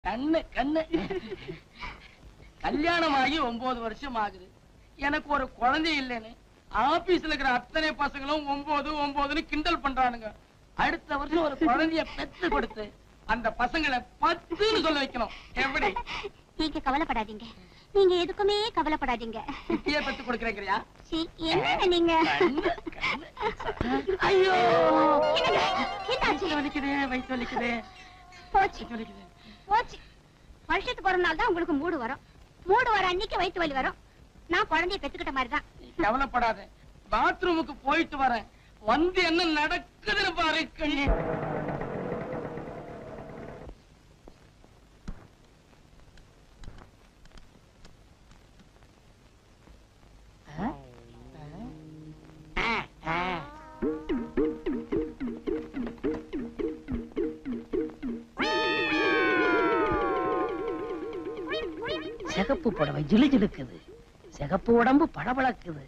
கண்ணு கண்ணு. கல்யாணம் ஆகி 9 வருஷம் ஆகுது. எனக்கு ஒரு குழந்தை இல்லைன்னு ஆபீஸ்ல இருக்கிற அத்தனை பசங்களும் 9 9ன்னு கிண்டல் பண்றானுங்க. அடுத்த வருஷம் ஒரு குழந்தைய பெத்து கொடுத்து அந்த பசங்களை 10ன்னு சொல்ல வைக்கணும். எப்படி? நீங்க கவலைப்படாதீங்க, நீங்க எதுக்குமே கவலைப்படாதீங்க. இப்பயே பெத்து கொடுக்கறேங்கறியா? என்ன நீங்க? ஐயோ என்னாச்சு? வலிக்குதே, வயிற்று வலிக்குதே. போச்சு போச்சு. வருஷத்துக்கு ஒரு நாள் தான் உங்களுக்கு மூடு வரும். மூடு வர அன்னைக்கு வயிற்று வலி வரும். நான் குழந்தைய பெத்துக்கிட்ட மாதிரிதான். கவலைப்படாத, பாத்ரூமுக்கு போயிட்டு வரேன். வந்து என்ன நடக்குதுன்னு பாரு. சிகப்பு புடவை ஜிலு ஜிலுக்குது, சிகப்பு உடம்பு பளபளக்குது,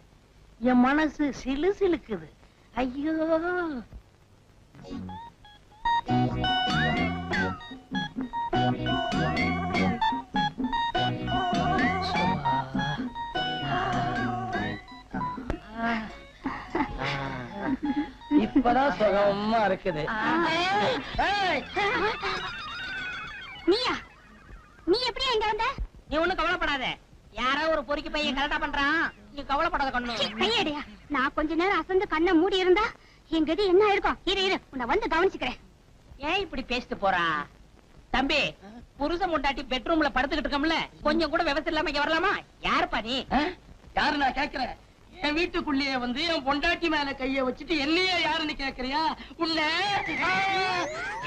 என் மனசு சிலு சிலுக்குது. ஐயோ இப்பதான் சுகமா இருக்குது. நீயா? நீ எப்படி எங்க வந்த? நீ ஒண்ணும் கவலைப்படாத, யாரோ ஒரு பொறுக்கி பையன் கரெக்டா பண்றான். நீ கவலைப்படாத கண்ணு. கையடியா, நான் கொஞ்ச நேரம் அசந்து கண்ணை மூடி இருந்தா எங்க இது என்ன இருக்கும்? இரு இரு, உன்னை வந்து கவனிச்சுக்கிறேன். ஏன் இப்படி பேசிட்டு போறா? தம்பி, புருஷன் முண்டாட்டி பெட்ரூம்ல படுத்துக்கிட்டு இருக்கோம்ல, கொஞ்சம் கூட விவசாயம் இல்லாம இங்க வரலாமா? யாருப்பா நீ? யாரு நான் கேக்குறேன்? என் வீட்டுக்குள்ளேயே வந்து என் பொண்டாட்டி மேல கைய வச்சுட்டு என்னையே யாருன்னு கேக்குறியா? உன்னை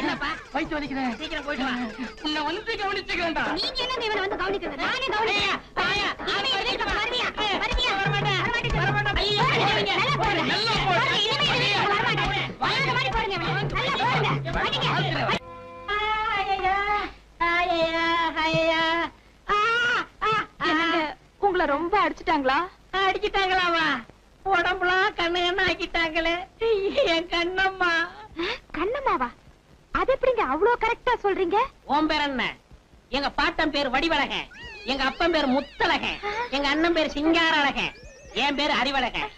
என்னப்பா வயிற்று வலிக்கிறேன், சீக்கிரம் போயிட்டு வா. உன்னை வந்து கவனிச்சுக்கிறேன்டா. நீங்க என்ன இவனை வந்து கவனிக்கிறது? நானே கவனிக்கிறேன். உங்களை ரொம்ப அடிச்சுட்டாங்களா? அடிச்சுட்டாங்களாவா? உடம்புலாம் கண்ணு கண்ணு ஆக்கிட்டாங்களே என் கண்ணம்மா. கண்ணம்மாவா? அது எப்படிங்க அவ்வளவு கரெக்டா சொல்றீங்க? உன் பேர் என்ன? எங்க பாட்டன் பேர் வடிவழகன், எங்க அப்பன் பேர் முத்தழகன், எங்க அண்ணன் பேர் சிங்கார அழகன், என் பேர் அறிவழகன்.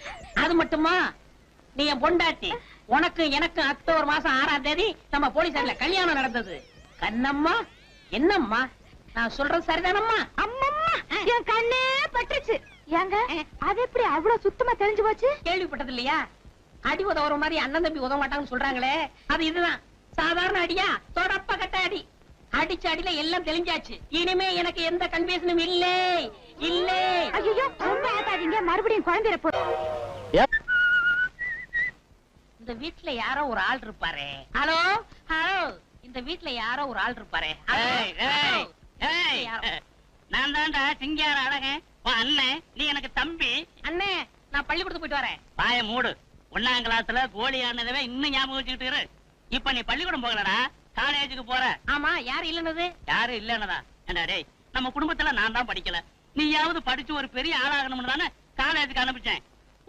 அது மட்டுமா, நீ என் பொண்டாட்டி. உனக்கு எனக்கு அக்டோபர் மாசம் 6ஆம் தேதி நம்ம போலீஸ்ல கல்யாணம் நடந்தது. கண்ணம்மா என்னம்மா நான் சொல்றது சரிதானம்மா? அம்மம்மா, என் கண்ணே பட்டுச்சு. ஏங்க அது எப்படி அவ்வளவு சுத்தமா தெரிஞ்சு போச்சு? கேள்விப்பட்டது இல்லையா? அடி உதவுற மாதிரி அண்ணன் தம்பி உதவ மாட்டாங்கன்னு சொல்றாங்களே, அது இதுதான். சாதாரண அடியா? தொடப்ப கட்ட அடி. அடிச்ச அடியில எல்லாம் தெளிஞ்சாச்சு. இனிமே எனக்கு எந்த கன்ஃபியூஷனும் இல்லை இல்லை. ஐயோ ரொம்ப ஆகாதீங்க, மறுபடியும் குழந்தைய போ. இந்த வீட்டுல யாரோ ஒரு ஆள் இருப்பாரு. ஹலோ ஹலோ, இந்த வீட்டுல யாரோ ஒரு ஆள் இருப்பாரு. நான் தான்டா சிங்கார அழகன், அண்ணன். நீ எனக்கு தம்பி. அண்ணே, நான் பள்ளிக்கூடத்துக்கு போயிட்டு வரேன். பாய மூடு. 1ஆம் கிளாஸ்ல கோழி ஆனதவே இன்னும் ஞாபகம் வச்சுக்கிட்டு இரு. இப்ப நீ பள்ளிக்கூடம் போகலடா, காலேஜுக்கு போற. ஆமா, யாரு இல்லன்னது? யாரும் இல்லன்னதா? ஏண்டா டேய், நம்ம குடும்பத்துல நான் தான் படிக்கல, நீயாவது படிச்சு ஒரு பெரிய ஆளாகணும்னு தானே காலேஜுக்கு அனுப்பிச்சேன்.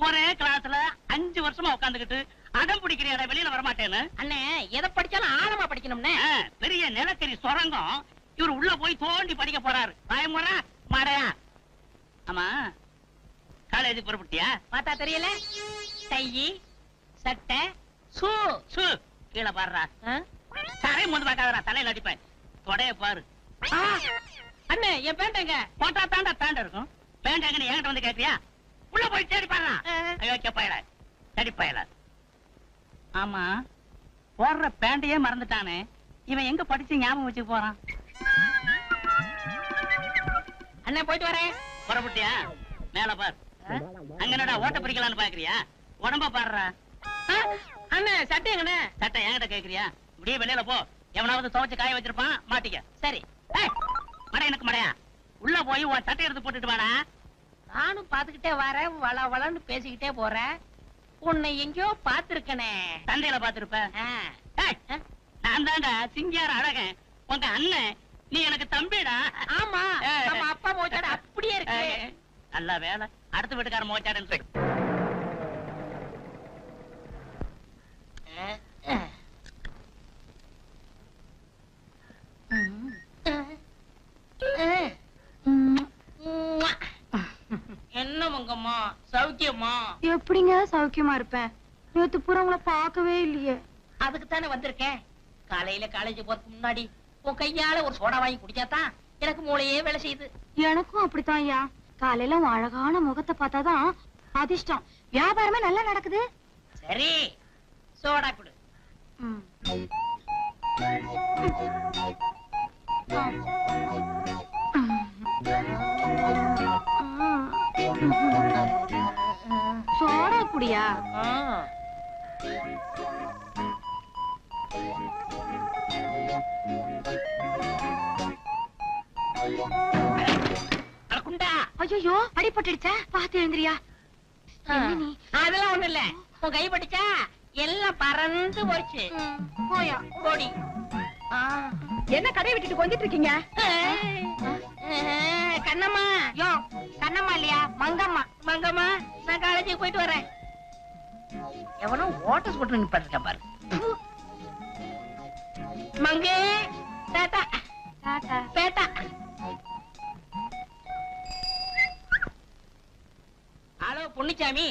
ஒரே கிளாஸ்ல 5 வருஷமா உட்காந்துக்கிட்டு அடம் பிடிக்கிறியாடா வெளியில வரமாட்டேன்னு. அண்ணே, எதை படிச்சாலும் ஆழமா படிக்கணும்னே. பெரிய நிலக்கரி சுரங்கம் இவரு உள்ள போய் தோண்டி படிக்க போறாரு. பயமுறா மாடையா? ஆமா, காலேஜுக்கு புறப்பட்டியா? பார்த்தா தெரியல. டை, சட்டை, சூ சூ கீழே பாடுறா. தரை முந்து பார்க்காதடா, தலையில அடிப்பேன். தொடைய பாரு. அண்ணே, என் பேண்டங்க போட்டா தாண்டா பேண்ட் இருக்கும். பேண்ட் எங்க என்கிட்ட வந்து கேட்கிறியா? உள்ள போய் தேடி பாடுறா. ஐயோ கேப்பயல, தேடி பயல. ஆமா, போடுற பேண்டையே மறந்துட்டானே இவன், எங்க படிச்சு ஞாபகம் வச்சுக்க போறான்? அண்ணே, போயிட்டு வரேன். புறப்பட்டியா? மேல பார். அங்கனடா ஓட்ட பிரிக்கலான்னு பாக்குறியா? உடம்ப பாடுறா. அண்ணே, சட்டை எங்கண்ணே? சட்டை என்கிட்ட கேக்குறியா? இப்படியே வெளியில போ, எவனாவது துவைச்சு காய வச்சிருப்பான், மாட்டிக்க. சரி. மடை எனக்கு மடையா? உள்ள போய் உன் சட்டை எடுத்து போட்டுட்டு வாடா. நானும் பாத்துக்கிட்டே வரேன், வள வளன்னு பேசிக்கிட்டே போறேன். உன்னை எங்கயோ பாத்துருக்கனே. சந்தையில பாத்துருப்ப. நான் தான்டா சிங்கார அழகன், உங்க அண்ணன். நீ எனக்கு தம்பிடா. ஆமா, நம்ம அப்பா மோச்சாடு அப்படியே இருக்கு. நல்ல வேலை, அடுத்த வீட்டுக்கார மோச்சாடுன்னு சொல்லு. என்னம்மா சௌக்கியமா? எப்படிங்க சௌக்கியமா இருப்பேன்? நேத்து பூரா உங்களை பார்க்கவே இல்லையே. அதுக்கு தானே வந்திருக்கேன். காலையில காலேஜ் போறதுக்கு முன்னாடி உன் கையால ஒரு சோடா வாங்கி குடிச்சாதான் எனக்கு மூளையே வேலை செய்யுது. எனக்கும் அப்படித்தான் ஐயா. காலையில உன் அழகான முகத்தை பார்த்தாதான் அதிர்ஷ்டம். வியாபாரமே நல்லா நடக்குது. சரி சோடா குடு. சோடா குடியா? குண்டா. ஐயோ அடிபட்டுடுச்சா? பாத்து எழுந்திரியா. நீ அதெல்லாம் ஒண்ணு இல்ல. உன் கை பட்டுச்சா எல்லாம் பறந்து போச்சு. போயா போடி. என்ன கடை விட்டுட்டு வந்துட்டு இருக்கீங்க? கண்ணம்மா. யோ கண்ணம்மா இல்லையா மங்கம்மா. மங்கம்மா நான் காலேஜுக்கு போயிட்டு வரேன். எவனோ ஓட்டஸ் போட்டு நிப்பாட்டிருக்க பாரு. மங்கே டாடா டாடா பேட்டா. ஹலோ பொன்னிச்சாமி.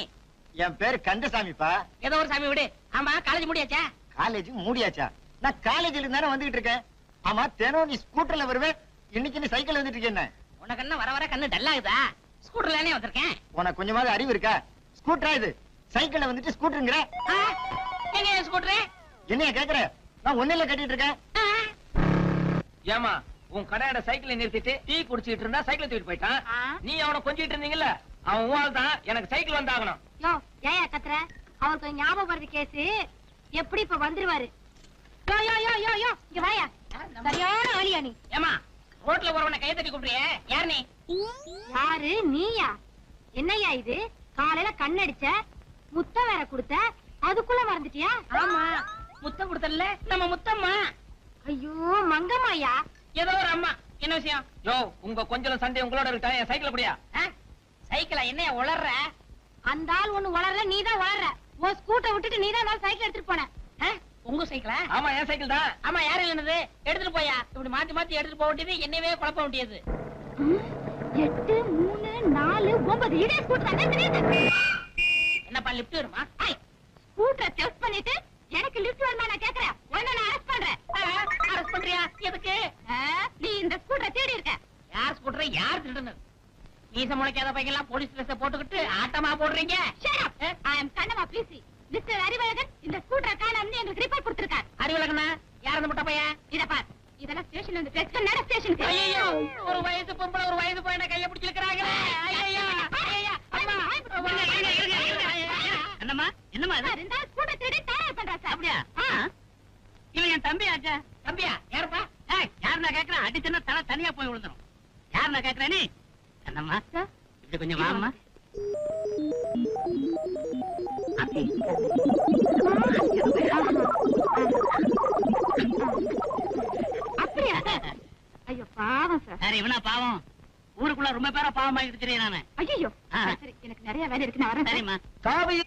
என் பேரு கந்தசாமிப்பா. ஏதோ ஒரு சாமி விடு. ஆமா காலேஜ் முடியாச்சா? காலேஜ் மூடியாச்சா? நான் காலேஜ்ல தானே வந்துகிட்டு இருக்கேன். ஆமா தினம் நீ ஸ்கூட்டர்ல வருவேன், இன்னைக்கு நீ சைக்கிள் வந்துட்டு இருக்கேன். உனக்கு என்ன வர வர கண்ணு டல்லாகுதா? ஸ்கூட்டர்லனே வந்திருக்கேன். உனக்கு கொஞ்சமாவது அறிவு இருக்கா? ஸ்கூட்டரா இது? சைக்கிள்ல வந்துட்டு ஸ்கூட்டருங்கற? எங்க ஸ்கூட்டர்? என்னைய கேக்குற? நான் ஒண்ணுல கட்டிட்டு இருக்கேன். ஏமா உன் கடையோட சைக்கிளை நிறுத்திட்டு டீ குடிச்சிட்டு இருந்தா சைக்கிள் தூக்கிட்டு போயிட்டான். நீ அவனை கொஞ்சிட்டு இருந்தீங்கல்ல, அவன் உன் தான். எனக்கு சைக்கிள் வந்தாகணும். யோ ஏயா கத்துற? அவருக்கு ஞாபகம் வருது கேஸ். எப்படி இப்ப வந்துருவாரு? யோ யோ யோ யோ யோ இங்க வாயா. சரியான ஆளியா நீ? ஏமா ரோட்ல போறவனை கைய தட்டி கூப்பிடுறியே, யார் நீ? யாரு நீயா? என்னய்யா இது? காலையில கண்ணடிச்ச, முத்த வேற கொடுத்த, அதுக்குள்ள மறந்துட்டியா? ஆமா முத்தம் கொடுத்தல நம்ம முத்தம்மா. ஐயோ மங்கம்மாயா. ஏதோ ஒரு அம்மா. என்ன விஷயம்? யோ உங்க கொஞ்சம் சண்டை உங்களோட இருக்கா? என் சைக்கிள் அப்படியா? சைக்கிளா? என்னைய உளர்ற? அந்த ஆள் ஒண்ணு வளர்ற, நீதான் வளர்ற. உன் ஸ்கூட்டர் விட்டுட்டு நீதான் சைக்கிள் எடுத்துட்டு போன. உங்க சைக்கிளா? ஆமா என் சைக்கிள் தான். ஆமா யாரு இல்லனது? எடுத்துட்டு போயா. இப்படி மாத்தி மாத்தி எடுத்துட்டு போக வேண்டியது, என்னவே குழப்ப வேண்டியது. 8 3 4 9 இதே ஸ்கூட்டர் தானே தெரியுது. என்னப்பா லிஃப்ட் வருமா? ஸ்கூட்டரை டெஸ்ட் பண்ணிட்டு எனக்கு லிஃப்ட் வருமா நான் கேக்குறேன். உன்னை நான் அரெஸ்ட் பண்றேன். அரெஸ்ட் பண்றியா? எதுக்கு? நீ இந்த ஸ்கூட்டரை தேடி இருக்க. யார் ஸ்கூட்டரை யார் திருடுனது? நீச முளைக்காத பையெல்லாம் போலீஸ் ட்ரெஸ் போட்டுக்கிட்டு ஆட்டமா போடுறீங்க. Shut up. I am Kannamma busy. Mister Arivazhagan இந்த ஸ்கூட்டரை காணோம்னு எங்களுக்கு ரிப்போர்ட் கொடுத்திருக்கார். அறிவழகனா? யார் அந்த முட்டை பையன்? இத பார். இதெல்லாம் ஸ்டேஷன்ல இருந்து டெஸ்ட் நட ஸ்டேஷனுக்கு. ஐயோ ஒரு வயசு பொம்பளை ஒரு வயசு பையனை கைய பிடிச்சு இழுக்கறாங்களே. ஐயோ அம்மா. என்னம்மா என்னம்மா இது? சார் இந்த ஸ்கூட்டர் தேடி தயார் பண்றா சார். அப்படியா? இவன் என் தம்பி ஆச்சா. தம்பியா? யாருப்பா? யார் நான் கேக்குறேன்? அடிச்சுன்னா தலை தனியா போய் விழுந்துரும். யார் நான் கேக்குறேன் நீ? என்னம்மா இப்படி கொஞ்சம் வாம்மா. அப்படியா? ஐயோ பாவம் சார். சரி இவனா பாவம்? ஊருக்குள்ள ரொம்ப பேரா பாவம் ஆகிட்டு தெரியும் நானு. ஐயோ சரி எனக்கு நிறைய வேலை இருக்கு, நான் வரேன். சரிம்மா. காவி.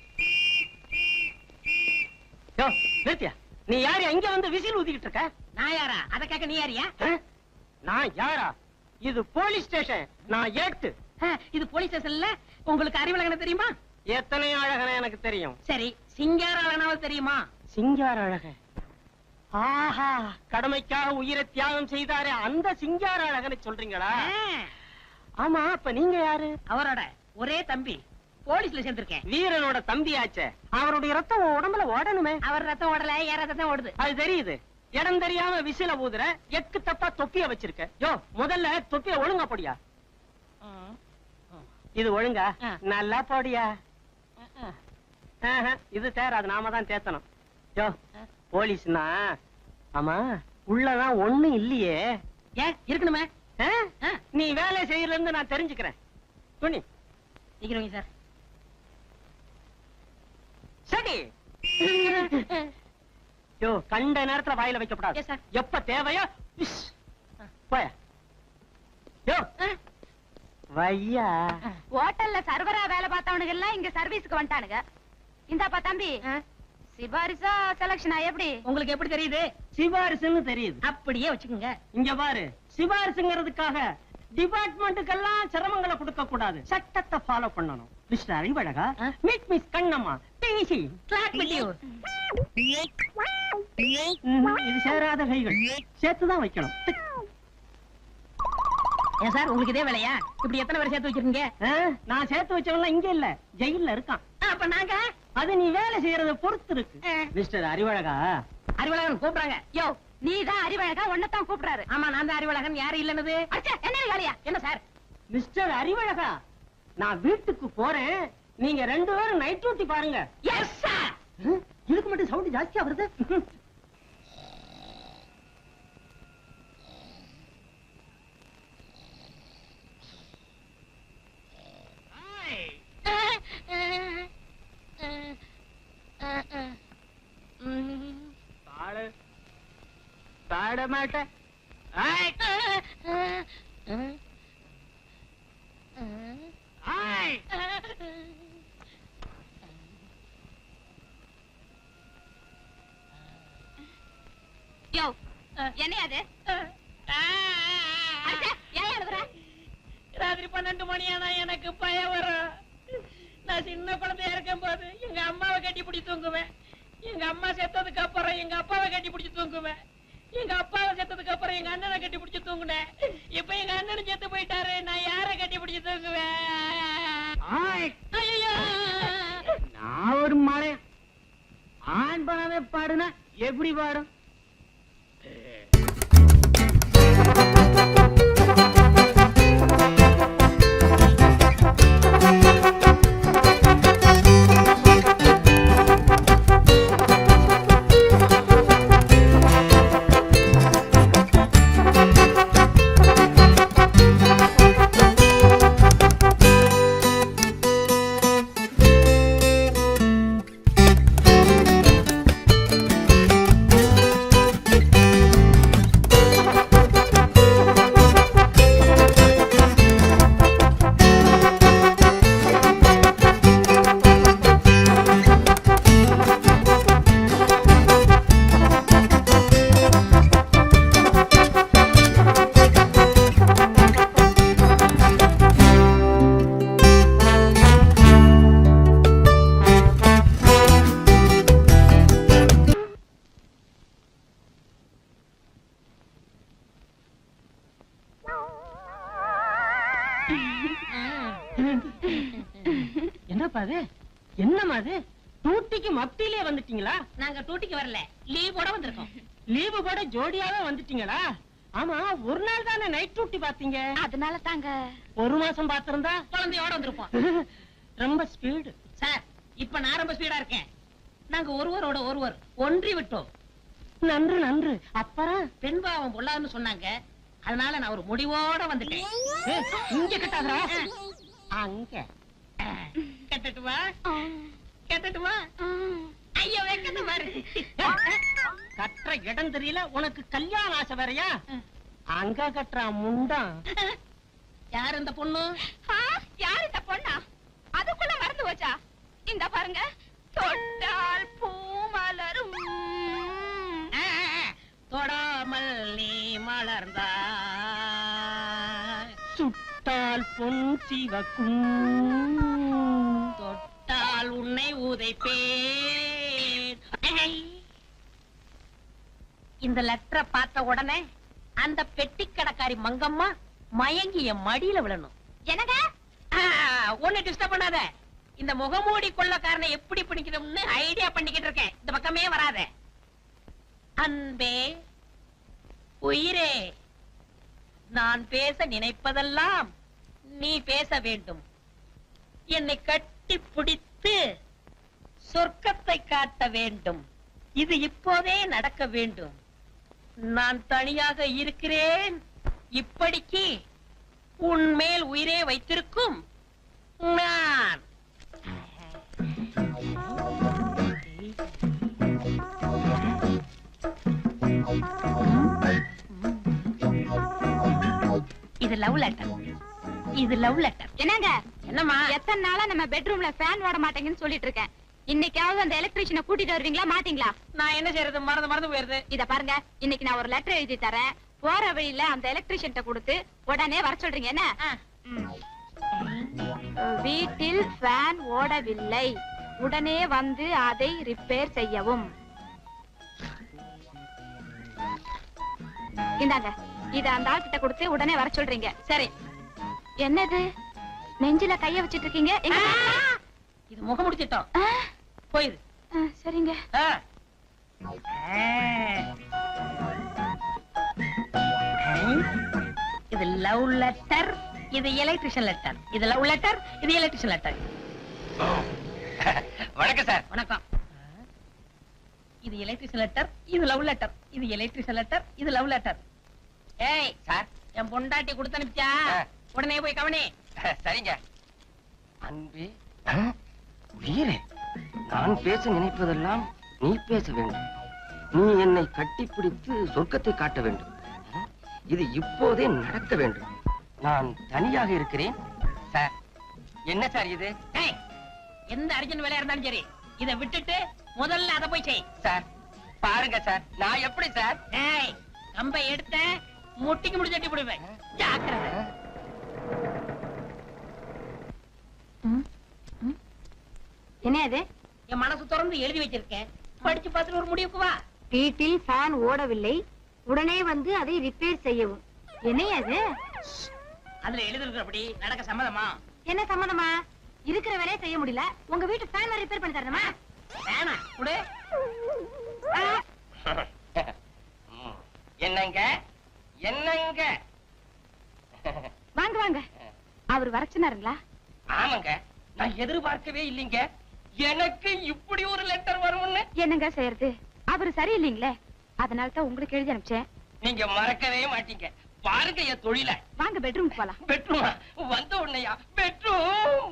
யோ நிறுத்தியா. நீ யாரு இங்க வந்து விசில் ஊதிக்கிட்டு இருக்க? நான் யாரா? அத கேட்க நீ யாரியா? நான் யாரா? இது போலீஸ் ஸ்டேஷன். நான் ஏட்டு. இது போலீஸ் ஸ்டேஷன்ல. உங்களுக்கு அறிவழகன தெரியுமா? எத்தனை அழகன எனக்கு தெரியும். சரி சிங்கார அழகனாவது தெரியுமா? சிங்கார அழகன். ஆஹா கடமைக்காக உயிரை தியாகம் செய்தாரே அந்த சிங்கார அழகனை சொல்றீங்களா? ஆமா அப்ப நீங்க யாரு? அவரோட ஒரே தம்பி. போலீஸ்ல சேர்ந்திருக்கேன். வீரனோட தம்பியாச்சே. அவருடைய ரத்தம் உடம்புல ஓடணுமே. அவர் ரத்தம் ஓடல, என் ரத்தம் தான் ஓடுது. அது தெரியுது. இடம் தெரியாம விசில ஊதுற, எக்கு தப்பா தொப்பிய வச்சிருக்க. யோ முதல்ல தொப்பிய ஒழுங்கா போடியா. இது ஒழுங்கா நல்லா போடியா. இது தேராது, நாம தான் தேத்தணும். யோ போலீஸ்னா ஆமா உள்ளதான் ஒண்ணு இல்லையே. ஏன் இருக்கணுமே? நீ வேலை செய்யறதுல இருந்து நான் தெரிஞ்சுக்கிறேன். துணி சீக்கிரம் சார். சரி. யோ கண்ட நேரத்துல வாயில வைக்கப்படாது. Yes, sir. எப்ப தேவையோ போய. யோ வையா. ஹோட்டல்ல சர்வரா வேலை பார்த்தவனுங்க எல்லாம் இங்க சர்வீஸ்க்கு வந்துட்டானுங்க. இந்தாப்பா தம்பி, சிபாரிசா செலக்ஷனா எப்படி? உங்களுக்கு எப்படி தெரியுது? சிபாரிசுன்னு தெரியுது. அப்படியே வச்சுக்கோங்க. இங்க பாரு, சிபாரிசுங்கிறதுக்காக டிபார்ட்மெண்ட்டுக்கெல்லாம் சிரமங்களை கொடுக்க கூடாது. சட்டத்தை ஃபாலோ பண்ணணும். மிஸ்டர் அறிவழகா, மீட் மிஸ் கண்ணம்மா, பேசி இது சேராத கைகள், சேர்த்துதான் வைக்கணும். ஏன் சார் உங்களுக்கு இதே வேலையா? இப்படி எத்தனை பேர் சேர்த்து வச்சிருக்கீங்க? நான் சேர்த்து வச்சவன்லாம் இங்க இல்ல, ஜெயில்ல இருக்கான். அப்ப நாங்க அது நீ வேலை செய்யறத பொறுத்து இருக்கு. மிஸ்டர் அறிவழகா, அறிவழகன் கூப்பிடுறாங்க. யோ நீதான் அறிவழகா, உன்னதான் கூப்பிடுறாரு. ஆமா நான் தான் அறிவழகன். யாரு இல்லன்னது? என்ன வேலையா? என்ன சார்? மிஸ்டர் அறிவழகா, நான் வீட்டுக்கு போறேன், நீங்க 2 பேரும் நைட் டியூட்டி பாருங்க. Yes sir. இதுக்கு மட்டும் சவுண்ட் ஜாஸ்தியா வருது. பாட மாட்டேன். யோ என்ன அது? ஏன் எழுதுற? ராத்திரி 12 மணி ஆனா எனக்கு பயம் வரும். நான் சின்ன குழந்தையா இருக்கும் போது எங்க அம்மாவை கட்டி பிடிச்சி தூங்குவேன். எங்க அம்மா செத்ததுக்கு அப்புறம் எங்க அப்பாவை கட்டி பிடிச்சி தூங்குவேன். எங்க அப்பாவை செத்ததுக்கு அப்புறம் எங்க அண்ணனை கட்டி பிடிச்சி தூங்குனேன். இப்ப எங்க அண்ணனும் செத்து போயிட்டாரு. நான் யாரை கட்டி பிடிச்சி தூங்குவேன்? ஐயோ, நான் ஒரு மழை ஆண் பணமே பாடுனா எப்படி பாடும்? என்னப்பா அது? என்னமா அது? டூட்டிக்கு மத்தியிலே வந்துட்டீங்களா? நாங்க டூட்டிக்கு வரல, லீவ் போட வந்திருக்கோம். லீவு போட ஜோடியாவே வந்துட்டீங்களா? ஆமா, ஒரு நாள் தானே நைட் டியூட்டி பாத்தீங்க. அதனால தாங்க 1 மாசம் பாத்திருந்தா குழந்தையோட வந்திருப்போம். ரொம்ப ஸ்பீடு. சார், இப்ப நான் ரொம்ப ஸ்பீடா இருக்கேன். நாங்க ஒருவரோட ஒருவர் ஒன்றி விட்டோம். நன்று நன்று. அப்புறம் பெண் பாவம் பொல்லாதுன்னு சொன்னாங்க. அதனால நான் ஒரு முடிவோட வந்துட்டேன். ஏய், இங்க கட்டாதடா. அங்க கட்டட்டுமா? கட்டட்டுமா? ஐயோ வெக்கத்தை பாரு. கட்டுற இடம் தெரியல, உனக்கு கல்யாண ஆசை வேறையா? அங்க கட்டுற முண்டம். யார் இந்த பொண்ணு? யார் இந்த பொண்ணா? அதுக்குள்ள மறந்து போச்சா? இந்த பாருங்க, தொட்டால் பூ மலரும். தொடாமல் நீ மலர்ந்தா சுட்டால் பொன் சிவக்கும், தொட்டால் உன்னை உதைப்பேன். இந்த லெட்டரை பார்த்த உடனே அந்த பெட்டி கடைக்காரி மங்கம்மா மயங்கி என் மடியில விழணும். என்னங்க? ஒண்ணு டிஸ்டர்ப் பண்ணாத. இந்த முகமூடி கொள்ளக்காரனை எப்படி பிடிக்கணும்னு ஐடியா பண்ணிக்கிட்டு இருக்கேன். இந்த பக்கமே வராத. அன்பே, உயிரே, நான் பேச நினைப்பதெல்லாம் நீ பேச வேண்டும். என்னை கட்டி பிடித்து சொர்க்கத்தை காட்ட வேண்டும். இது இப்போதே நடக்க வேண்டும். நான் தனியாக இருக்கிறேன். இப்படிக்கு உன் மேல் உயிரே வைத்திருக்கும் நான். இது லவ் லெட்டர். இது லவ் லெட்டர். என்னங்க? என்னம்மா? எத்தனை நாளா நம்ம பெட்ரூம்ல ஃபேன் ஓட மாட்டேங்குன்னு சொல்லிட்டு இருக்கேன். இன்னைக்காவது அந்த எலக்ட்ரீஷியனை கூட்டிட்டு வருவீங்களா மாட்டீங்களா? நான் என்ன செய்யறது? மறந்து போயிருது. இத பாருங்க, இன்னைக்கு நான் ஒரு லெட்டர் எழுதி தரேன். போற வழியில அந்த எலக்ட்ரீஷியன்ட்ட கொடுத்து உடனே வர சொல்றீங்க. என்ன? வீட்டில் ஃபேன் ஓடவில்லை, உடனே வந்து அதை ரிப்பேர் செய்யவும். இந்தாங்க, இத அந்த ஆள் கிட்ட கொடுத்து உடனே வர சொல்றீங்க. சரி. என்னது நெஞ்சில கைய வச்சிட்டு இருக்கீங்க? இது முகம் முடிச்சிட்டோம். போயிரு. சரிங்க. இது லவ் லெட்டர், இது எலக்ட்ரிஷியன் லெட்டர். இது லவ் லெட்டர், இது எலக்ட்ரிஷியன் லெட்டர். வணக்கம் சார். வணக்கம். இது எலக்ட்ரிஷியன் லெட்டர், இது லவ் லெட்டர். இது எலக்ட்ரிஷியன் லெட்டர், இது லவ் லெட்டர். ஏய் சார், என் பொண்டாட்டி கொடுத்து அனுப்பிச்சா உடனே போய் கவனி. சரிங்க. அன்பே உயிரே, நான் பேச நினைப்பதெல்லாம் நீ பேச வேண்டும். நீ என்னை கட்டிப்பிடித்து சொர்க்கத்தை காட்ட வேண்டும். இது இப்போதே நடக்க வேண்டும். நான் தனியாக இருக்கிறேன். சார், என்ன சார் இது? ஏய், எந்த அர்ஜென்ட் வேலையா இருந்தாலும் சரி, இதை விட்டுட்டு முதல்ல அதை போய் செய். சார் பாருங்க சார், நான் எப்படி சார்? ஏய், கம்பை எடுத்த முட்டிக்கு முடிச்சட்டி போடுவேன். ஜாக்கிரதை. என்ன அது? என் மனசு திறந்து எழுதி வச்சிருக்கேன், படிச்சு பார்த்துட்டு ஒரு முடிவுக்கு வா. வீட்டில் ஃபேன் ஓடவில்லை, உடனே வந்து அதை ரிப்பேர் செய்யவும். என்ன அது? அதுல எழுதிருக்கிறபடி நடக்க சம்மதமா? என்ன சம்மதமா? இருக்கிற வேலையை செய்ய முடியல, உங்க வீட்டு ஃபேன் ரிப்பேர் பண்ணி தரணுமா? வேணா குடு. என்னங்க என்னங்க? வாங்க வாங்க. அவர் வர சொன்னாருங்களா? ஆமாங்க, நான் எதிர்பார்க்கவே இல்லைங்க. எனக்கு இப்படி ஒரு லெட்டர் வரும்னு. என்னங்க செய்யறது, அவரு சரியில்லைங்களே, அதனால தான் உங்களுக்கு எழுதி அனுப்பிச்சேன். நீங்க மறக்கவே மாட்டீங்க. பாருங்க என் தொழில. வாங்க பெட்ரூம் போலாம். பெட்ரூமா? வந்த உடனேயா பெட்ரூம்?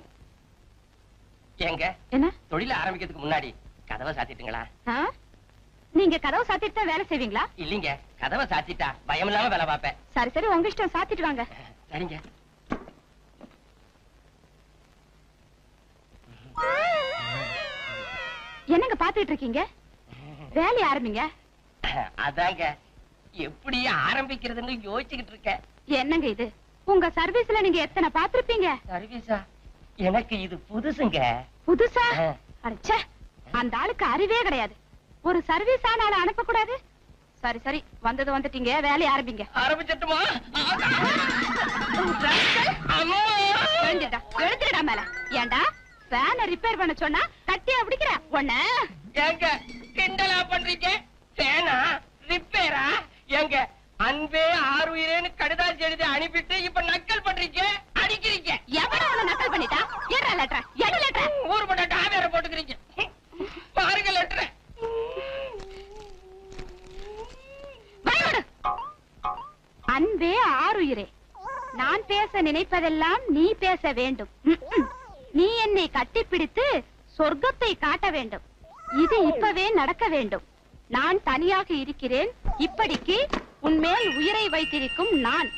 ஏங்க, என்ன தொழில ஆரம்பிக்கிறதுக்கு முன்னாடி கதவை சாத்திட்டுங்களா? நீங்க கதவை சாத்திட்டு தான் வேலை செய்வீங்களா? இல்லீங்க, கதவை சாத்திட்டா பயம் இல்லாம வேலை பார்ப்பேன். சரி சரி, உங்க இஷ்டம், சாத்திட்டு வாங்க. சரிங்க. என்னங்க பாத்துட்டு இருக்கீங்க? வேலையை ஆரம்பிங்க. அதாங்க, எப்படி ஆரம்பிக்கிறதுன்னு யோசிச்சுக்கிட்டு இருக்கேன். என்னங்க இது, உங்க சர்வீஸ்ல நீங்க எத்தனை பாத்திருப்பீங்க? சர்வீஸா? எனக்கு இது புதுசுங்க. புதுசா? அடச்சே, அந்த ஆளுக்கு அறிவே கிடையாது. ஒரு சர்வீஸ் ஆனால அனுப்ப கூடாது. சரி சரி, வந்தது வந்துட்டீங்க, வேலையை ஆரம்பிங்க. ஆரம்பிச்சட்டுமா? எழுத்துடா மேல. ஏண்டா ஃபேனை ரிப்பேர் பண்ண சொன்னா கட்டியா பிடிக்கிற ஒண்ண? ஏங்க கிண்டலா பண்றீங்க? ஃபேனா ரிப்பேரா? ஏங்க, அன்பே ஆறுயிரேன்னு கடிதாசி எழுதி அனுப்பிட்டு இப்ப நக்கல் பண்றீங்க, அடிக்கிறீங்க. எவன உன்னை நக்கல் பண்ணிட்டா? ஏறா லெட்டர், எடு லெட்டர். ஊர் பட்ட டாவேர போட்டுக்கிறீங்க. பாருங்க லெட்டர். அன்பே ஆறுயிரே, நான் பேச நினைப்பதெல்லாம் நீ பேச வேண்டும். நீ என்னை கட்டிப்பிடித்து சொர்க்கத்தை காட்ட வேண்டும். இது இப்பவே நடக்க வேண்டும். நான் தனியாக இருக்கிறேன். இப்படிக்கு உன்மேல் உயிரை வைத்திருக்கும் நான்.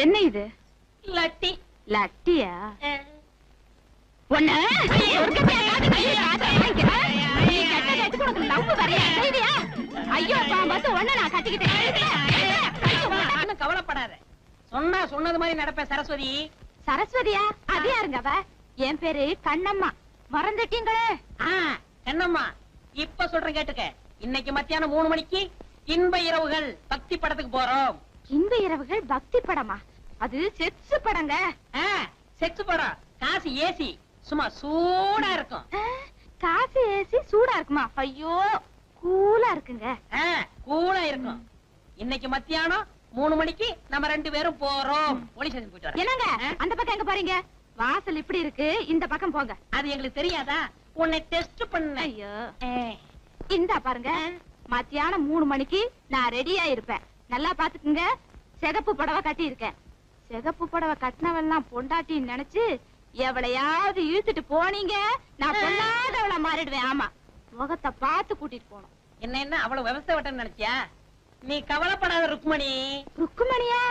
என்ன இது? லட்டி. லட்டியா? ஐயோ பாம்பு, ஒண்ணு நான் கட்டிக்கிட்டேன். கவலைப்படாத, சொன்னா சொன்னது மாதிரி நடப்பேன். சரஸ்வதி. சரஸ்வதியா? அது யாருங்க அவ? என் பேரு கண்ணம்மா. மறந்துட்டீங்களே? கண்ணம்மா, இப்ப சொல்றேன் கேட்டுக்க. இன்னைக்கு மத்தியானம் 3 மணிக்கு இன்ப இரவுகள் பக்தி படத்துக்கு போறோம். இன்ப இரவுகள் பக்தி படமா? அது செக்ஸ் படங்க. செக்ஸ் படம். காசு ஏசி, சும்மா சூடா இருக்கும். காசு ஏசி சூடா இருக்குமா? ஐயோ, கூலா இருக்குங்க. கூலா இருக்கும். இன்னைக்கு மத்தியானம் 3 மணிக்கு நம்ம 2 பேரும் போறோம். போலீஸ் ஸ்டேஷன் போயிட்டு வரோம். என்னங்க அந்த பக்கம் எங்க பாருங்க? வாசல் இப்படி இருக்கு, இந்த பக்கம் போங்க. அது எங்களுக்கு தெரியாதா? உன்னை டெஸ்ட் பண்ண. ஐயோ, இந்த பாருங்க, மத்தியானம் 3 மணிக்கு நான் ரெடியா இருப்பேன். நல்லா பாத்துக்குங்க. சிகப்பு புடவை கட்டி இருக்கேன். சிகப்பு புடவை கட்டினவெல்லாம் பொண்டாட்டின்னு நினைச்சு எவளையாவது இழுத்துட்டு போனீங்க, நான் பொல்லாதவளை மாறிடுவேன். ஆமா, முகத்தை பார்த்து கூட்டிட்டு போனோம். என்ன அவ்வளவு விவசாய வட்டம் நினைச்சியா? நீ கவலைப்படாத ருக்மணி. ருக்குமணியா?